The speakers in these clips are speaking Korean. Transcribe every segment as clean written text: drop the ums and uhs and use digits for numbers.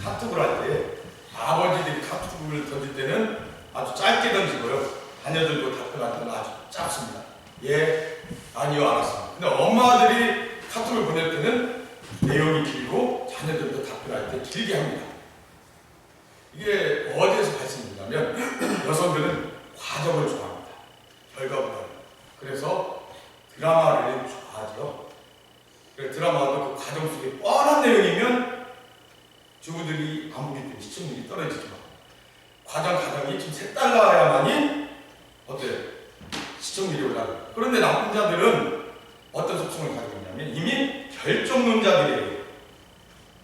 카톡을 할 때 아버지들이 카톡을 던질 때는 아주 짧게 던지고요. 자녀들도 답변할 때는 아주 짧습니다. 예, 아니요, 알았습니다. 근데 엄마들이 카톡을 보낼 때는 내용이 길고 자녀들도 답변할 때 길게 합니다. 이게 어디에서 발생되냐면 여성들은 과정을 좋아합니다. 결과보다는. 그래서 드라마를 좋아하죠. 드라마도 그 과정 속에 뻔한 내용이면 주부들이 안 보기 때문에 시청률이 떨어지죠. 과정이 좀 색달라야만이 어때요? 시청률이 올라가요. 그런데 남자들은 어떤 속성을 가지고 있냐면 이미 결정론자들이에요.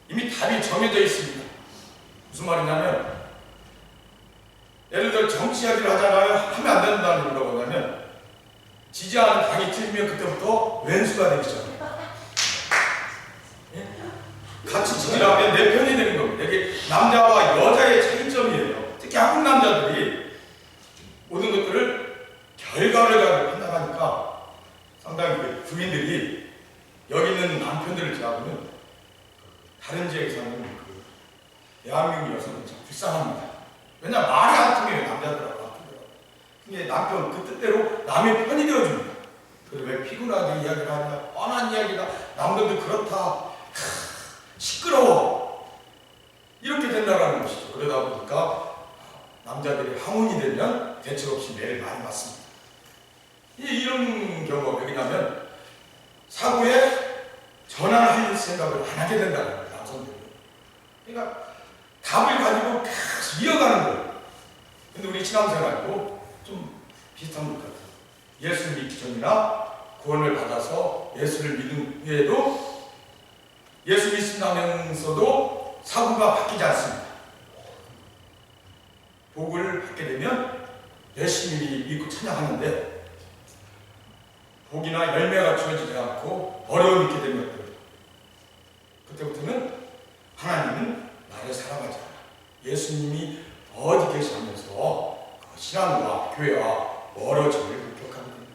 이미 답이 정해져 있습니다. 무슨 말이냐면 예를 들어 정치 이야기를 하잖아요. 하면 안 된다는 이유가 뭐냐면 지지하는 당이 틀리면 그때부터 왼수가 되기 시작해요. 같이 지지를 하면 내 편이 되는 겁니다. 이게 남자와 여자의 차이점이에요. 특히 한국 남자들이 모든 것들을 결과를 가지고 판단하니까 상당히 부인들이 여기 있는 남편들을 제외하고는 다른 지역에 사는 대한민국 여성은 참 불쌍합니다. 왜냐하면 말이 안 통해요. 남자들하고 안 통해요. 근데 남편 그 뜻대로 남의 편이 되어줍니다. 그래서 왜 피곤하게 이야기를 하냐, 뻔한 이야기가 남들도 그렇다, 시끄러워, 이렇게 된다는 것이죠. 그러다 보니까 남자들이 항혼이 되면 대책 없이 매를 많이 맞습니다. 이런 경우가 왜 그러냐면 사고에 전환할 생각을 안 하게 된다는 거예요. 남성들이. 그러니까 답을 가지고 계속 이어가는 거예요. 근데 우리 신앙생활도 좀 비슷한 것 같아요. 예수 믿기 전이나 구원을 받아서 예수를 믿은 후에도 예수 믿는다면서도 사고가 바뀌지 않습니다. 복을 받게 되면 열심히 믿고 찬양하는데 복이나 열매가 주어지지 않고 어려움이 있게 되는 것들, 그때부터는 하나님은 나를 사랑하지 않아. 예수님이 어디 계시면서 그 신앙과 교회와 멀어짐을 급격하게 됩니다.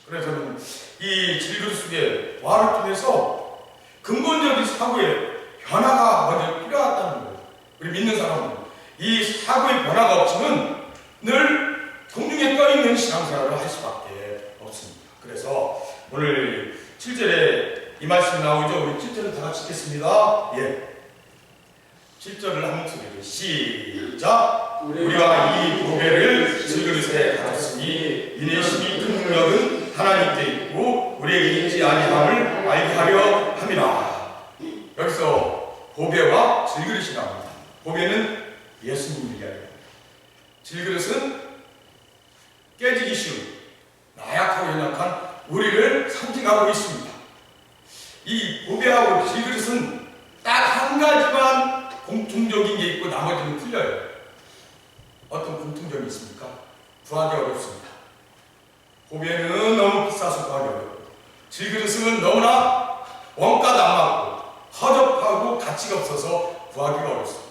그래서는 이 질그 속에 와를 통해서 근본적인 사고의 변화가 먼저 필요하다는 거예요. 우리 믿는 사람은 이 사고의 변화가 없으면 늘 동중에 떠있는 신앙생활을 할 수밖에 없습니다. 그래서 오늘 7절에 이 말씀이 나오죠. 우리 7절을 다 같이 읽겠습니다. 예. 7절을 한 목소리로 시작. 우리가 이 보배를 질그릇에 가졌으니 이내 심히 큰 능력은 하나님께 있고 우리에게 있지 아니함을 알게 하려 함이라. 여기서 보배와 질그릇이 나옵니다. 보배는 예수님을 이야기합니다. 질그릇은 깨지기 쉬운, 나약하고 연약한 우리를 상징하고 있습니다. 이 보배하고 질그릇은 딱 한 가지만 공통적인 게 있고 나머지는 틀려요. 어떤 공통점이 있습니까? 구하기 어렵습니다. 보배는 너무 비싸서 구하기 어렵고 질그릇은 너무나 원가도 안 맞고 허접하고 가치가 없어서 구하기가 어렵습니다.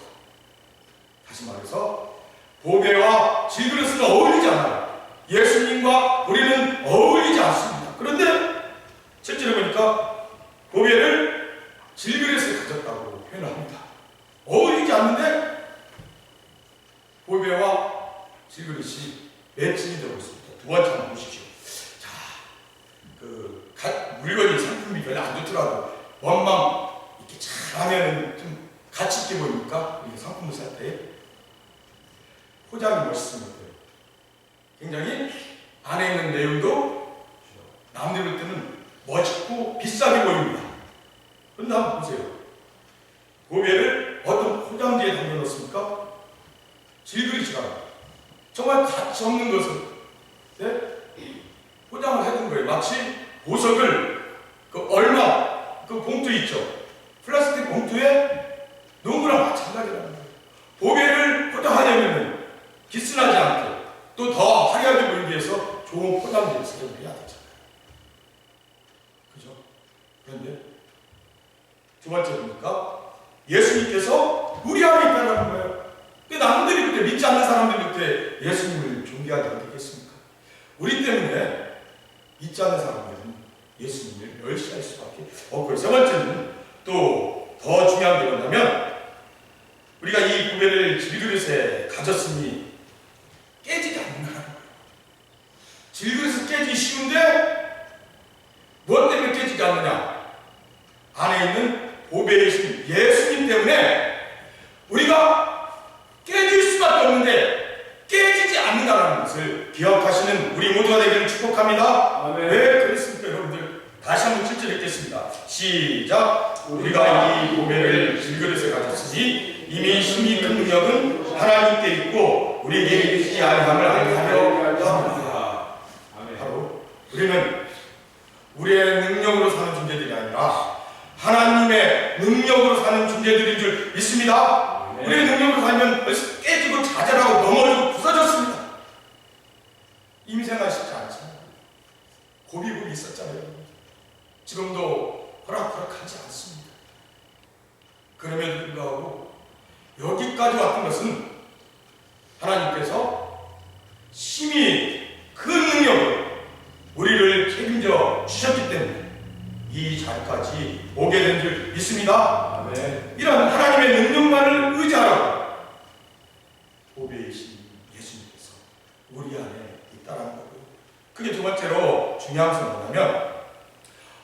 다시 말해서 보배와 질그릇은 어울리지 않아요. 예수님과 우리는 어울리지 않습니다. 그런데 실제로 보니까 보배를 질그릇에 가졌다고 표현을 합니다. 어울리지 않는데 보배와 질그릇이 매칭이 되고 있습니다. 두 번째 한번 보십시오. 자, 물건이 상품이 별로 안 좋더라도 원망 이렇게 잘 하면은 좀 가치 있게 보입니까? 이게 상품을 살 때 포장이 멋있으면 어때요? 굉장히 안에 있는 내용도 남들 볼 때는 멋있고 비싸게 보입니다. 그런데 한번 보세요. 보배를 어떤 포장지에 담겨놓습니까? 질그릇이라 정말 가치 없는 것을 포장을 해둔 거예요. 마치 보석을 얼마 봉투 있죠. 플라스틱 봉투에 놓은 거랑 마찬가지라는 거예요. 보배를 포장하려면 기스나지 않게 또 더 화려하게 보이기 위해서 좋은 포장지를 사용해야 되잖아요. 그죠? 그런데 두 번째 보니까 예수님께서 우리 안에 있다는 거예요. 근데 남들이 그때 믿지 않는 사람들이 그때 예수님을 존경하지 않겠습니까? 우리 때문에 믿지 않는 사람들은 예수님을 멸시할 수밖에 없고요. 세 번째는 또 더 중요한 게 뭐냐면 고개를 질그릇에 가졌으니 깨지지 않는다는 거예요. 질그릇은 깨지기 쉬운데 무엇 때문에 깨지지 않느냐? 안에 있는 보배이신 예수님 때문에 우리가 깨질 수밖에 없는데 깨지지 않는다는 것을 기억하시는 우리 모두가 되기를 축복합니다. 아멘. 왜 그렇습니까, 여러분들? 다시 한번 7절 읽겠습니다. 시작. 우리가 이 보배를 질그릇에 가졌으니 이미 힘이 큰 능력은 하나님께 있고 우리에게 있지 아니함을 알게 하려 합니다. 바로 우리는 우리의 능력으로 사는 존재들이 아니라 하나님의 능력으로 사는 존재들인 줄 믿습니다. 우리의 능력으로 살면 벌써 깨지고 좌절하고 넘어지고 부서졌습니다. 임생활 쉽지 않습니다. 고비고비 있었잖아요. 지금도 호락호락하지 않습니다. 그럼에도 불구하고 여기까지 왔던 것은 하나님께서 심히 큰 능력으로 우리를 책임져 주셨기 때문에 이 자리까지 오게 된 줄 믿습니다. 아멘. 이런 하나님의 능력만을 의지하라고 보배이신 예수님께서 우리 안에 있다라는 거고요. 그게 두 번째로 중요한 것은 뭐냐면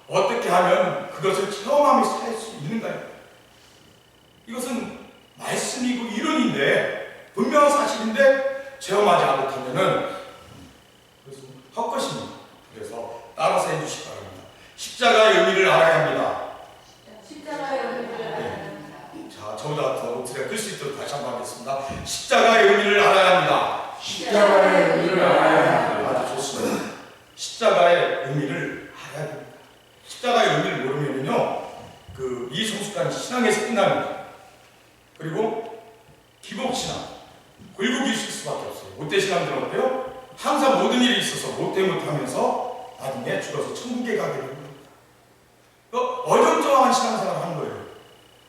어떻게 하면 그것을 체험하면서 살 수 있는가요? 이것은 말씀이고 이론인데 분명한 사실인데 체험하지 못하면은 그것은 헛것입니다. 그래서 따라서 해주시기 바랍니다. 십자가의 의미를 알아야 합니다. 십자가의 의미를 알아야 합니다. 자, 저보다 더 목소리가 클 수 있도록 다시 한번 하겠습니다. 십자가의 의미를 알아야 합니다. 십자가의 의미를 알아야 합니다. 아주 좋습니다. 십자가의 의미를 알아야 됩니다. 십자가의 의미를 모르면요, 이 성숙한 신앙에서 끝납니다. 그리고 기복신앙, 굴곡이 있을 수밖에 없어요. 못되신앙들은 어때요? 항상 모든 일이 있어서 못하면서 나중에 죽어서 천국에 가게 됩니다. 어정쩡한 신앙생활을 하는 거예요.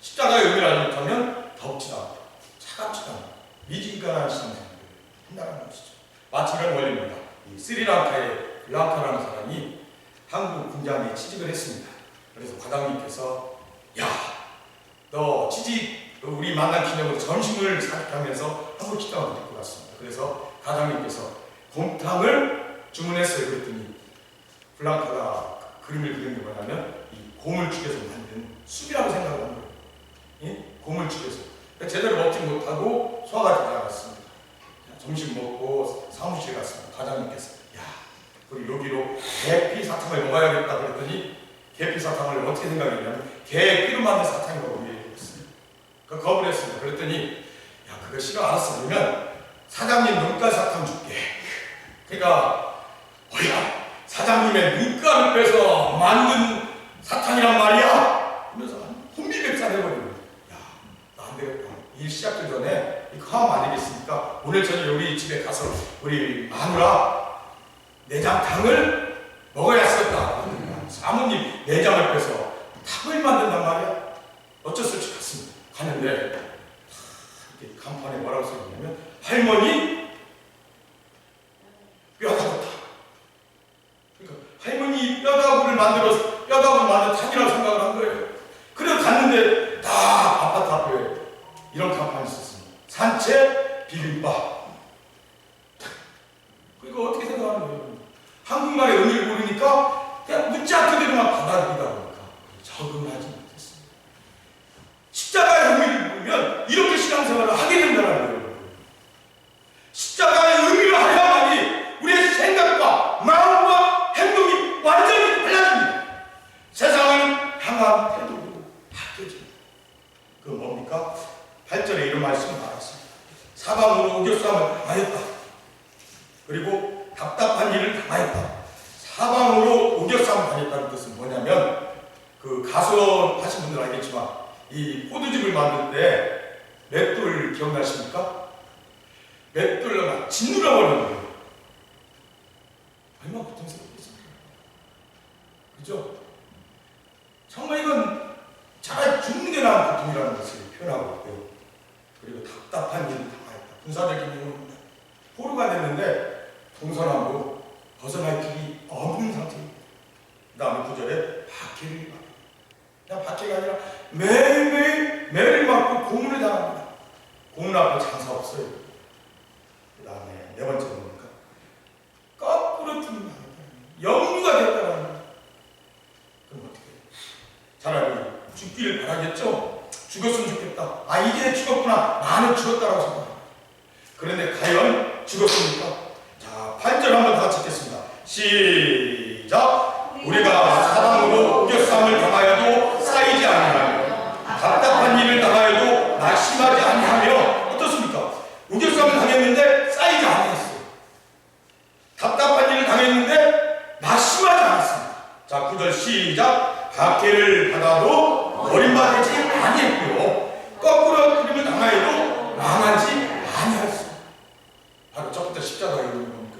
십자가의 의미를 알지 못하면 덥지도 않고 차갑지도 않고 미진간한 신앙생활을 한다는 것이죠. 마치 이런 원리입니다. 이 스리랑카의 블랑카라는 사람이 한국 군장에 취직을 했습니다. 그래서 과장님께서 야, 너 취직 우리 만난 기념으로 점심을 사격하면서 한국 식당을 데리고 갔습니다. 그래서 과장님께서 곰탕을 주문했어요. 그랬더니 블랑카가 그림을 그린 게 뭐냐면 이 고물죽에서 만든 숲이라고 생각을 한 거예요. 예? 고물죽에서. 제대로 먹지 못하고 소화가 잘 나갔습니다. 점심 먹고 사무실 갔습니다. 과장님께서 야, 우리 여기로 계피 사탕을 먹어야겠다 그랬더니 계피 사탕을 어떻게 생각했냐면 개 피로 만든 사탕이라고 얘기했어요. 그 거부를 했습니다. 그랬더니 야, 그거 싫어. 알았어. 그러면 사장님 눈가 사탕 줄게. 그러니까 뭐야, 사장님의 눈가를 빼서 만든 사탕이란 말이야? 그러면서 혼비백산 해버리는 거야. 야, 나 안 되겠다. 일 시작되기 전에 이 화음 안 되겠습니까? 오늘 저녁에 우리 집에 가서 우리 마누라 내장탕을 먹어야 쓰겠다. 사모님 내장을 빼서 탕을 만든단 말이야. 어쩔 수 없이 갔습니다. 가는데 이렇게 간판에 뭐라고 써있냐면 할머니 뼈다구다. 그러니까 할머니 뼈다구를 만들어서 뼈다구를 만든 탕이라고 생각을 한 거예요. 그래서 갔는데 다 아파트 앞에 이런 간판이 있었습니다. 산채 비빔밥. 그거 어떻게 생각하는 거예요? 한국말의 의미를 모르니까 그냥 묻자 그대로만 받아들이다 보니까 적응하지 못했습니다. 십자가의 의미를 모르면 이렇게 신앙생활을 하게 된다는 거예요. 십자가의 의미를 알아야만이 우리의 생각과 마음과 행동이 완전히 달라집니다. 세상을 향한 태도도 바뀌어집니다. 그 뭡니까? 8절에 이런 말씀을 말했습니다. 사방으로 우겨싸움을 당하였다. 그리고 답답한 일을 당하였다. 사방으로 우겨싸움을 당했다는 뜻은 뭐냐면 그 가수 하신 분들 알겠지만 이 포도즙을 만들 때 맷돌 기억나십니까? 맷돌로 막 짓눌러 버리는 거예요. 얼마나 고통스럽겠습니까? 그죠? 정말 이건 차라리 죽는 게 나은 고통이라는 것을 표현하고 있고요. 그리고 답답한 일을 당하였다. 군사적인 경우는 포로가 됐는데 동서남북 벗어날 길이 없는 상태입니다. 그 다음에 9절에 박해를 받습니다. 그냥 박해가 아니라 매일매일 매를 맞고 고문을 당합니다. 공문 앞에 장사 없어요. 그 다음에 네 번째 뭡니까? 거꾸로 죽는다. 영유가 됐다는 거예요. 그럼 어떻게 해요? 차라리 죽기를 바라겠죠? 죽었으면 좋겠다. 아, 이제 죽었구나. 나는 죽었다라고 생각합니다. 그런데 과연 죽었습니까? 자, 8절 한번 다 찍겠습니다. 시작! 우리가 사방으로 우겨싸움을 당하여도 쌓이지 아니하며 답답한 일을 당하여도 낙심하지 아니하며 어떻습니까? 우겨싸움을 당했는데 쌓이지 않았어요. 답답한 일을 당했는데 낙심하지 않았습니다. 자, 9절 시작! 박해를 받아도 버림받지 아니했고요. 거꾸로 그림을 당하여도 망하지 아니했습니다. 바로 첫 번째 십자가에 있는 겁니까?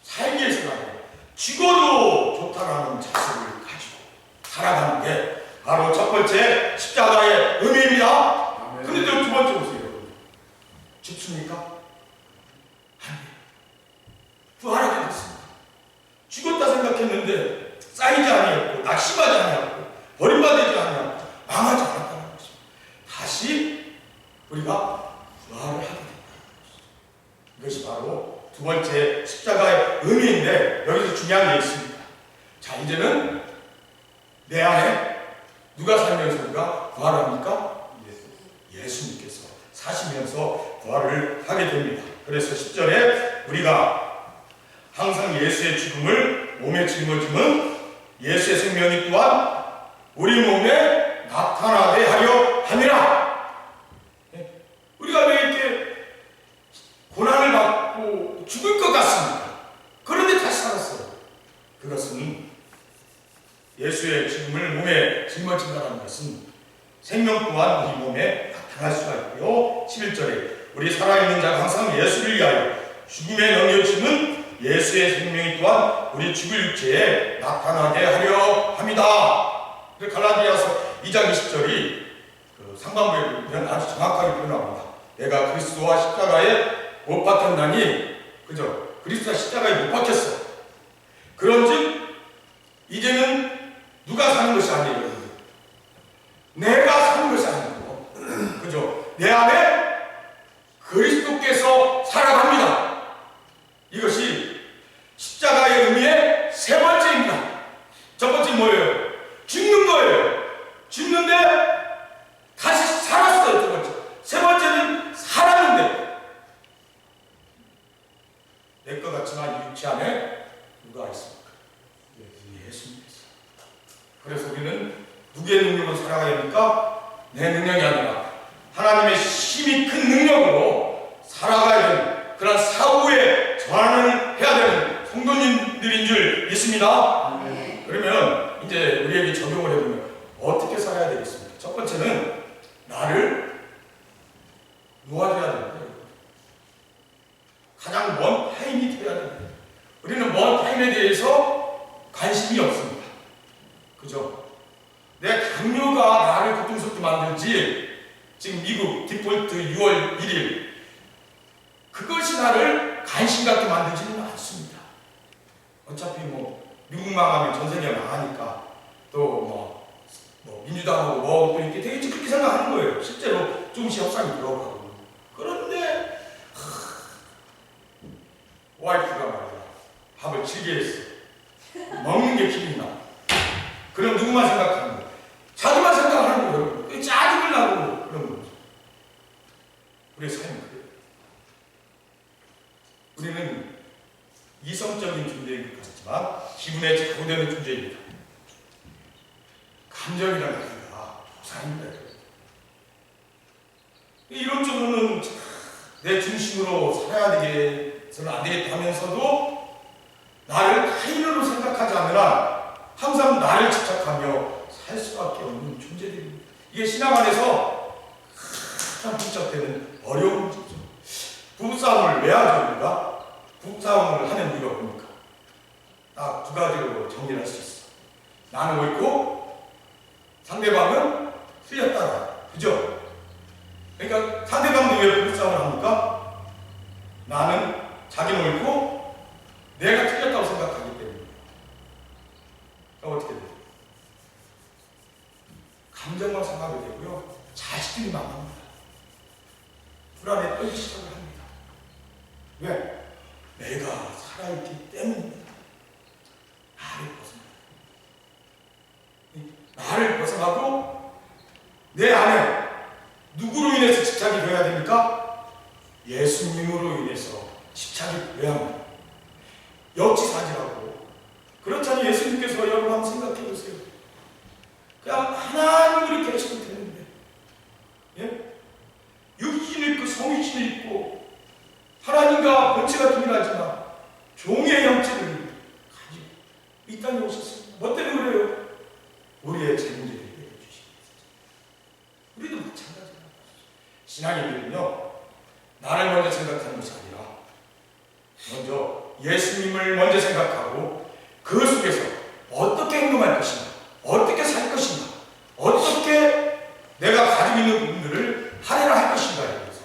살기 위해서가 아니라 죽어도 좋다라는 자세를 가지고 살아가는 게 바로 첫 번째 십자가의 의미입니다. 그런데 두 번째 보세요. 죽습니까? 아니에요. 부활하게 됐습니다. 죽었다 생각했는데 쌓이지 아니었고 낙심하지 아니었고 버림받지 아니었고 망하지 않았다는 것입니다. 다시 우리가 부활을 하게 된다는 것입니다. 이것이 바로 두 번째 십자가의 의미인데 여기서 중요한 게 있습니다. 자, 이제는 내 안에 누가 살면서 누가 부활합니까? 예수님께서 사시면서 부활을 하게 됩니다. 그래서 10절에 우리가 항상 예수의 죽음을 몸에 짊어지면 예수의 생명이 또한 우리 몸에 나타나게 하려 함이라. 우리가 왜 이렇게 고난을 받고 죽을 것 같습니까? 그런데 다시 살았어요. 그것은 예수의 죽음을 몸에 짊어진다는 것은 생명 또한 우리 몸에 나타날 수가 있고요. 11절에 우리 살아있는 자가 항상 예수를 위하여 죽음에 넘겨짐은 예수의 생명이 또한 우리 죽을 육체에 나타나게 하려 합니다. 갈라디아서 2장 20절이 그 상반부에 보면 아주 정확하게 표현합니다. 내가 그리스도와 십자가에 못 박혔나니, 그죠? 그리스도와 십자가에 못 박혔어. 그런즉 이제는 누가 사는 것이 아니에요. 내가 사는 것이 아니고, 그죠? 내 안에 그리스도께서 살아갑니다. 이것이 십자가의 의미의 세 번째입니다. 첫 번째 뭐예요? 죽는 거예요. 죽는데 다시 살았어요. 두 번째. 세 번째는 살았는데 내 것 같지만 이 육체 안에 누가 있습니까? 예수님께서. 그래서 우리는 누구의 능력으로 살아가야 합니까? 내 능력이 아니라 하나님의 힘이 큰 능력으로 살아가야 되는 그런 사후에 전환을 해야 되는 성도님들인 줄 믿습니다. 그러면 이제 우리에게 적용을 해보면 어떻게 살아야 되겠습니까? 첫 번째는 나를 놓아줘야 됩니다. 가장 먼 타인이 되어야 됩니다. 우리는 먼 타인에 대해서 관심이 없습니다. 그죠? 내 당뇨가 나를 고통스럽게 만들지, 지금 미국 디폴트 6월 1일 그것이 나를 관심 갖게 만들지는 않습니다. 어차피 뭐 미국 망하면 전 세계가 망하니까 또 뭐 민주당하고 뭐 또 이렇게 되게 그렇게 생각하는 거예요. 실제로 조금씩 협상이 들어가고. 그런데 와이프가 말이야 밥을 질게 했어. 먹는 게 기분이 나. 그럼 누구만 생각하는 거야? 자기만 생각하는 거예요. 짜증을 나고 그런 거죠. 우리의 삶은 그래요. 우리는 이성적인 존재인 것 같지만 기분에 좌우되는 존재입니다. 감정이라는 게 아니라 삶입니다. 이런 쪽으로는 내 중심으로 살아야 되겠어는 안 되겠다 하면서도 나를 타인으로 생각하지 않으나 항상 나를 집착하며 살 수밖에 없는 존재들입니다. 이게 신앙 안에서 가장 복잡되는 어려운 문제죠. 부부싸움을 왜 하죠, 우리가? 부부싸움을 하는 이유가 뭡니까? 딱 두 가지로 정리를 할 수 있어. 나는 옳고 상대방은 틀렸다. 그죠? 그러니까 상대방도 왜 부부싸움을 합니까? 나는 자기는 옳고 내가 틀렸다고 생각하기 때문에. 그럼 어떻게 돼요? 감정만 생각이 되고요. 자식들이 망합니다. 불안에 떨기 시작을 합니다. 왜? 내가 살아있기 때문입니다. 나를 벗어나고 내 안에 누구로 인해서 집착이 되어야 됩니까? 예수님으로 인해서 집착이 되어야 합니다. 역지사지라고. 그렇잖아요. 예수님께서 여러분 한번 생각해 보세요. 그냥 하나님으로 계시면 되는데, 예? 육신을 입고 성신을 입고 하나님과 본체가 동일하지만 종의 형체를 가지고 이 땅에 오셨습니다. 뭐 때문에 그래요? 우리의 죄문제를 해결해 주시기 위해서. 우리도 마찬가지입니다. 신앙인들은요, 나를 먼저 생각하는 것이 아니라 먼저 예수님을 먼저 생각하고 그 속에서 어떻게 행동할 것인가, 어떻게 살 것인가, 어떻게 내가 가지고 있는 부분들을 할애할 것인가에 대해서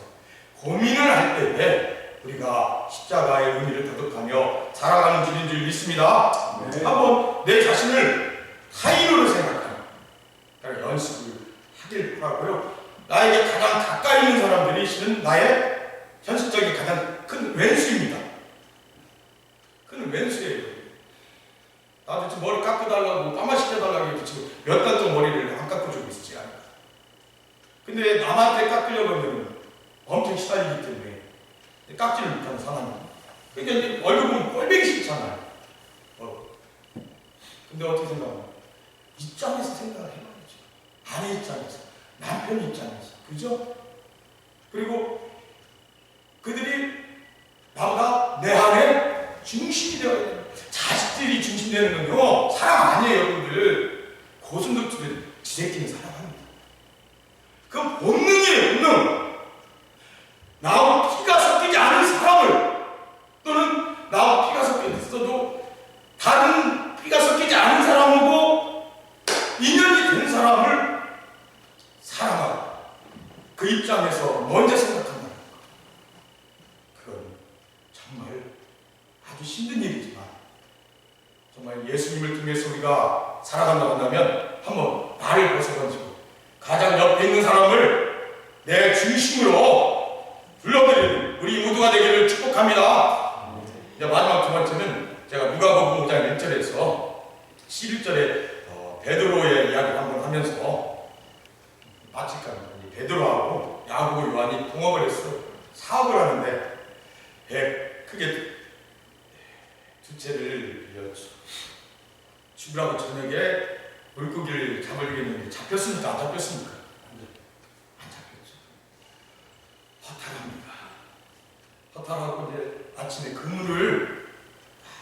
고민을 할 때에 우리가 십자가의 의미를 거듭하며 살아가는 길인 줄 믿습니다. 네. 한번 내 자신을 타인으로 생각하는 그런 연습을 하길 바라고요. 나에게 가장 가까이 있는 사람들이 실은 나의 현실적인 가장 큰 왼수입니다. 큰 왼수예요. 나도 지금 머리 깎아달라고 까마시켜달라고 지금 몇 달 동안 머리를 안 깎아주고 있지 않아요. 근데 남한테 깎으려고 하면 엄청 시달리기 때문에 깎지를 못하는 상황입니다. 그러니까 얼굴 보면 꼴보기 싫잖아요. 근데 어떻게 생각하면 입장에서 생각을 해봐야죠. 아내 입장에서, 남편 입장에서, 그죠? 그리고 그들이 나보다 내 안에 중심이 되어야 돼요. 자식들이 중심되는 건요, 사랑 아니에요, 여러분들. 고슴도치들 지새끼는 사랑합니다. 그건 본능이에요, 본능. 나하고 피가 섞이지 않은 사람을, 또는 나하고 피가 섞여 있어도 다른 피가 섞이지 않은 사람하고 인연이 된 사람을 사랑하고 그 입장에서 먼저 생각한다. 그건 정말 아주 힘든 일이지만 정말 예수님을 통해서 우리가 살아간다고 한다면 한번 나를 벗어던지고 가장 옆에 있는 사람을 내 중심으로 불러들이는 우리 모두가 되기를 축복합니다. 이제 마지막 두 번째는 제가 누가복음 5장 1절에서 11절에 베드로의 이야기를 한번 하면서 마칠까 합니다. 베드로하고 야고보 요한이 동업을 했어요. 사업을 하는데 크게 두 채를 빌렸죠. 죽으라고 저녁에 물고기를 잡으려고 했는데 잡혔습니까? 안 잡혔습니까? 안 잡혔죠. 허탈합니다. 허탈하고 이제 아침에 그물을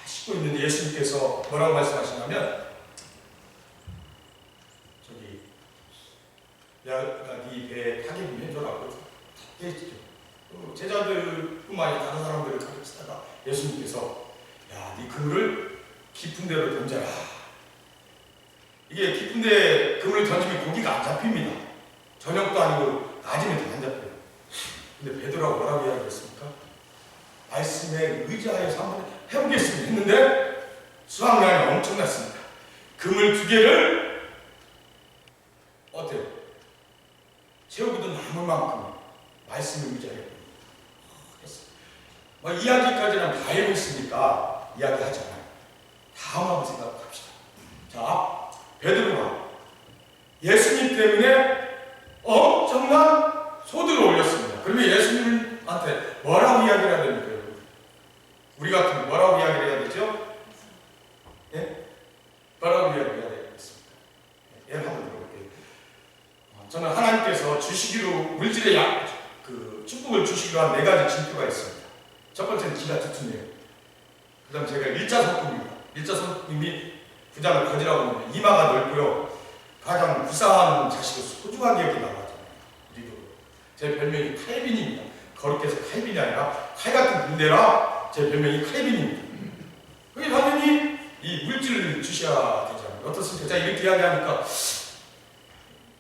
씻고 있는데 예수님께서 뭐라고 말씀하시냐면 저기 야가 네 배에 타게 좀 해줘라고 했죠. 제자들뿐만 아니라 다른 사람들을 가르치다가 예수님께서 야, 네 그물을 깊은 데로 던져라. 이게 깊은 데 그물을 던지면 고기가 안 잡힙니다. 저녁도 아니고 낮이면 안 잡혀요. 근데 베드로가 뭐라고 이야기했습니까? 말씀에 의지하여서 한번 해보겠습니다 했는데 수확량이 엄청났습니다. 그물 2개를 어때요? 채우기도 남을 만큼 말씀을 의지하여 했어요. 이야기까지는 다 알고 있으니까 이야기하잖아요. 다음 한번 생각합시다. 자, 베드로가 예수님 때문에 엄청난 소득을 올렸습니다. 그러면 예수님한테 뭐라고 이야기를 해야 됩니까? 우리 같으면 뭐라고 이야기를 해야 되죠? 예? 뭐라고 이야기를 해야 되겠습니까? 예, 한번 들어볼게요. 저는 하나님께서 주시기로 물질의 축복을 주시기로 한 4가지 징표가 있습니다. 첫 번째는 기가 두툼해요. 그 다음 제가 일자손금입니다. 일자손금이 부장을 거지라고 하는데 이마가 넓고요. 가장 불쌍한 자식을 소중하게 여기나가잖아요. 우리도 제 별명이 칼빈입니다. 거룩해서 칼빈이 아니라 칼 같은 군대라 제 별명이 칼빈입니다. 그게 당연히 이 물질을 주셔야 되잖아요. 어떻습니까? 제가 이렇게 이야기하니까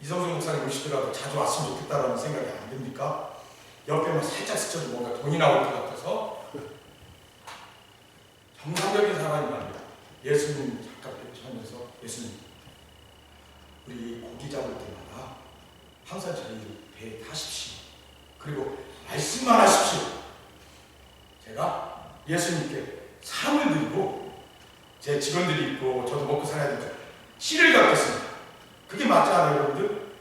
이성준 목사님 오시더라도 자주 왔으면 좋겠다라는 생각이 안 듭니까? 옆에만 살짝 스쳐도 뭔가 돈이 나올 것 같아서 정상적인 사람이 아니라 예수님 잠깐 뵙면서 예수님 우리 고기 잡을 때마다 항상 저희 배에 타십시오. 그리고 말씀만 하십시오. 제가 예수님께 상을 드리고 제 직원들이 있고 저도 먹고 살아야 되니까 씨를 갖겠습니다. 그게 맞지 않아요, 여러분들?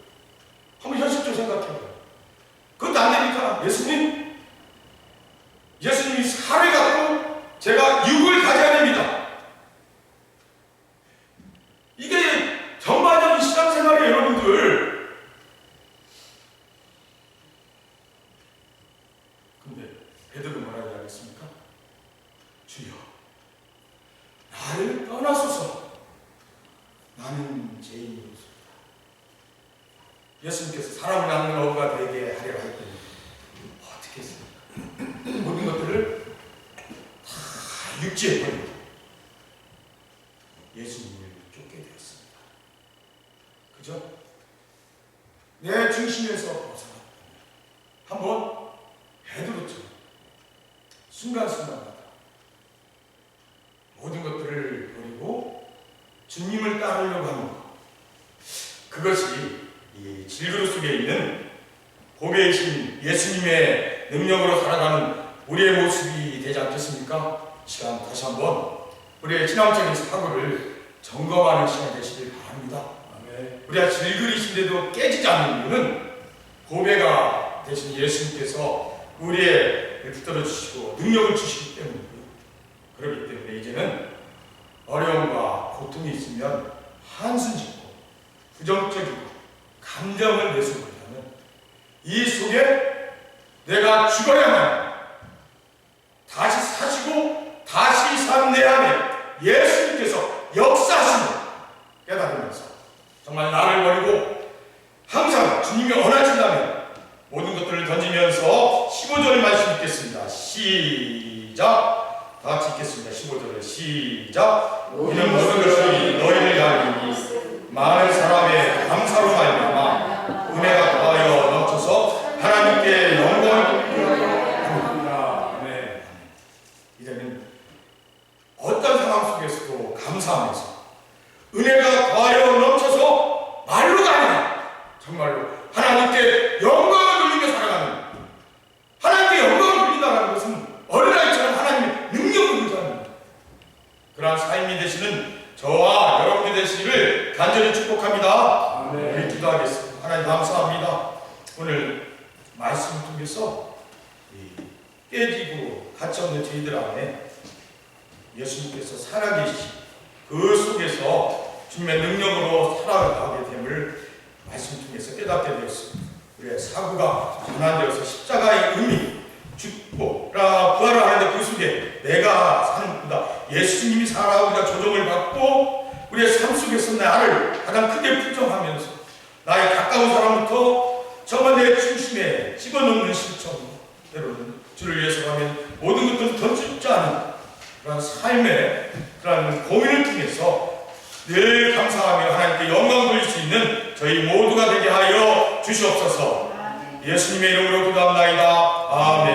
한번 현실적으로 생각해봐요. 그것도 안 되니까 예수님이 살을 갖고 제가 육을 가져야 됩니다. 이게 전반적인 신앙생활이에요, 여러분들. 근데 베드로는 뭐라고 하겠습니까? 주여, 나를 떠나소서. 나는 죄인이로소이다. 예수님께서 사람을 낳는 어부가 되게 하려고 했더니 어떻게 했습니까? 모든 것들을 다 육지해버리고 예수님을 쫓게 되었습니다. 그죠? 내 중심에서 벗어났다. 한번 베드로처럼 순간순간마다 모든 것들을 버리고 주님을 따르려고 하는 것, 그것이 이 질그릇 속에 있는 보배이신 예수님의 능력으로 살아가는 우리의 모습이 되지 않겠습니까? 이 시간 다시 한번 우리의 신앙적인 사고를 점검하는 시간 되시길 바랍니다. 우리가 질그릇인데도 깨지지 않는 이유는 보배가 되신 예수님께서 우리의 붙들어 주시고 능력을 주시기 때문이고요. 그렇기 때문에 이제는 어려움과 고통이 있으면 한숨 짓고 부정적이고 감정을 내세우기보다는 이 속에 내가 죽어야만 다시 사시고 다시 산 내 안에 예수님께서 역사하심을 깨달으면서 정말 나를 버리고 항상 주님이 원하신다면 모든 것들을 던지면서 15절 말씀 읽겠습니다. 시작. 다 같이 읽겠습니다. 15절을 시작. 이는 모든 것이 너희를 향하니 많은 사람의 감사로 말미암아 은혜가 더하여 넘쳐서 하나님께 영광을 돌리라. 아멘. 이제는 어떤 상황 속에서도 감사하면서 은혜가 더하여 넘쳐서 말로가 아니라 정말로 하나님께 영광을 돌리며 살아가는, 하나님께 영광을 돌린다는 것은 어린아이처럼 하나님의 능력을 의지하는 그러한 삶이 되시는 저와 여러분이 되시기를 간절히 축복합니다. 우리 기도하겠습니다. 하나님 감사합니다. 오늘 말씀을 통해서 깨지고 가치없는 저희들 안에 예수님께서 살아계시 그 속에서 주님의 능력으로 살아가게 됨을 말씀 통해서 깨닫게 되었습니다. 우리의 사고가 전환되어서 십자가의 의미, 죽고 부활을 하는데 그 속에 내가 사는 것보다 예수님이 살아오자 조정을 받고 우리의 삶 속에서 나를 가장 크게 부정하면서 나의 가까운 사람부터 정말 내 중심에 집어넣는 실천, 때로는 주를 위해서 가면 모든 것들을 던지지 않은 그런 삶의 그런 고민을 통해서 늘 감사하며 하나님께 영광 돌릴 수 있는 저희 모두가 되게 하여 주시옵소서. 예수님의 이름으로 기도합나이다. 아멘.